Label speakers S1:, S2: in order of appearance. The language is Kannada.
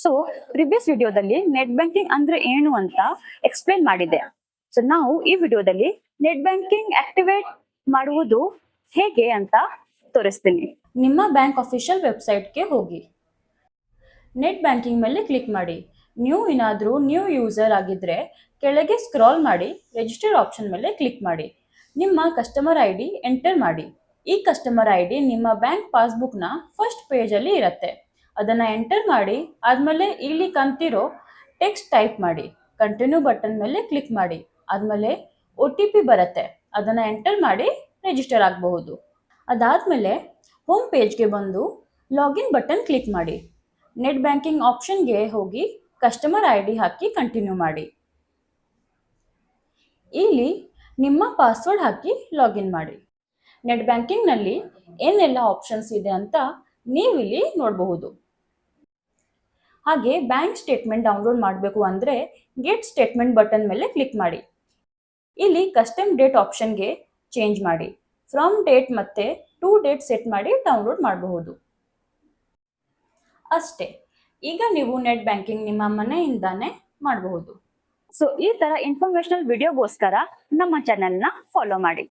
S1: ಸೊ ಪ್ರಿವಿಯಸ್ ವಿಡಿಯೋದಲ್ಲಿ ನೆಟ್ ಬ್ಯಾಂಕಿಂಗ್ ಅಂದ್ರೆ ಏನು ಅಂತ ಎಕ್ಸ್ಪ್ಲೇನ್ ಮಾಡಿದೆ. ಸೊ ನಾವು ಈ ವಿಡಿಯೋದಲ್ಲಿ ನೆಟ್ ಬ್ಯಾಂಕಿಂಗ್ ಆಕ್ಟಿವೇಟ್ ಮಾಡುವುದು ಹೇಗೆ ಅಂತ ತೋರಿಸ್ತೀನಿ.
S2: ನಿಮ್ಮ ಬ್ಯಾಂಕ್ ಅಫಿಷಿಯಲ್ ವೆಬ್ಸೈಟ್ಗೆ ಹೋಗಿ ನೆಟ್ ಬ್ಯಾಂಕಿಂಗ್ ಮೇಲೆ ಕ್ಲಿಕ್ ಮಾಡಿ. ನೀವು ಏನಾದರೂ ನ್ಯೂ ಯೂಸರ್ ಆಗಿದ್ರೆ ಕೆಳಗೆ ಸ್ಕ್ರಾಲ್ ಮಾಡಿ ರಿಜಿಸ್ಟರ್ ಆಪ್ಷನ್ ಮೇಲೆ ಕ್ಲಿಕ್ ಮಾಡಿ. ನಿಮ್ಮ ಕಸ್ಟಮರ್ ಐ ಡಿ ಎಂಟರ್ ಮಾಡಿ. ಈ ಕಸ್ಟಮರ್ ಐ ಡಿ ನಿಮ್ಮ ಬ್ಯಾಂಕ್ ಪಾಸ್ಬುಕ್ನ ಫಸ್ಟ್ ಪೇಜಲ್ಲಿ ಇರುತ್ತೆ. ಅದನ್ನು ಎಂಟರ್ ಮಾಡಿ ಆದಮೇಲೆ ಇಲ್ಲಿ ಕಂತಿರೋ ಟೆಕ್ಸ್ಟ್ ಟೈಪ್ ಮಾಡಿ. ಕಂಟಿನ್ಯೂ ಬಟನ್ ಮೇಲೆ ಕ್ಲಿಕ್ ಮಾಡಿ. ಆದಮೇಲೆ OTP ಬರುತ್ತೆ, ಅದನ್ನು ಎಂಟರ್ ಮಾಡಿ ರಿಜಿಸ್ಟರ್ ಆಗಬಹುದು. ಅದಾದಮೇಲೆ ಹೋಮ್ ಪೇಜ್ಗೆ ಬಂದು ಲಾಗಿನ್ ಬಟನ್ ಕ್ಲಿಕ್ ಮಾಡಿ. ನೆಟ್ ಬ್ಯಾಂಕಿಂಗ್ ಆಪ್ಷನ್ಗೆ ಹೋಗಿ customer I D hockey continue ಮಾಡಿ. ಇಲ್ಲಿ ನಿಮ್ಮ ಪಾಸ್ವರ್ಡ್ ಹಾಕಿ ಲಾಗಿನ್ ಮಾಡಿ. ನೆಟ್ ಬ್ಯಾಂಕಿಂಗ್ನಲ್ಲಿ ಏನೆಲ್ಲ ಆಪ್ಷನ್ಸ್ ಇದೆ ಅಂತ ನೀವಿಲ್ಲಿ ನೋಡಬಹುದು. ಹಾಗೆ ಬ್ಯಾಂಕ್ ಸ್ಟೇಟ್ಮೆಂಟ್ ಡೌನ್ಲೋಡ್ ಮಾಡಬೇಕು ಅಂದರೆ ಗೆಟ್ ಸ್ಟೇಟ್ಮೆಂಟ್ ಬಟನ್ ಮೇಲೆ ಕ್ಲಿಕ್ ಮಾಡಿ. ಇಲ್ಲಿ ಕಸ್ಟಮ್ ಡೇಟ್ ಆಪ್ಷನ್ಗೆ ಚೇಂಜ್ ಮಾಡಿ. ಫ್ರಮ್ ಡೇಟ್ ಮತ್ತು ಟು ಡೇಟ್ ಸೆಟ್ ಮಾಡಿ ಡೌನ್ಲೋಡ್ ಮಾಡಬಹುದು. ಅಷ್ಟೇ, ಈಗ ನೀವು ನೆಟ್ ಬ್ಯಾಂಕಿಂಗ್ ನಿಮ್ಮ ಮನೆಯಿಂದಾನೇ ಮಾಡಬಹುದು.
S1: ಸೊ ಈ ತರ ಇನ್ಫಾರ್ಮೇಶನಲ್ ವಿಡಿಯೋಗೋಸ್ಕರ ನಮ್ಮ ಚಾನೆಲ್ನ ಫಾಲೋ ಮಾಡಿ.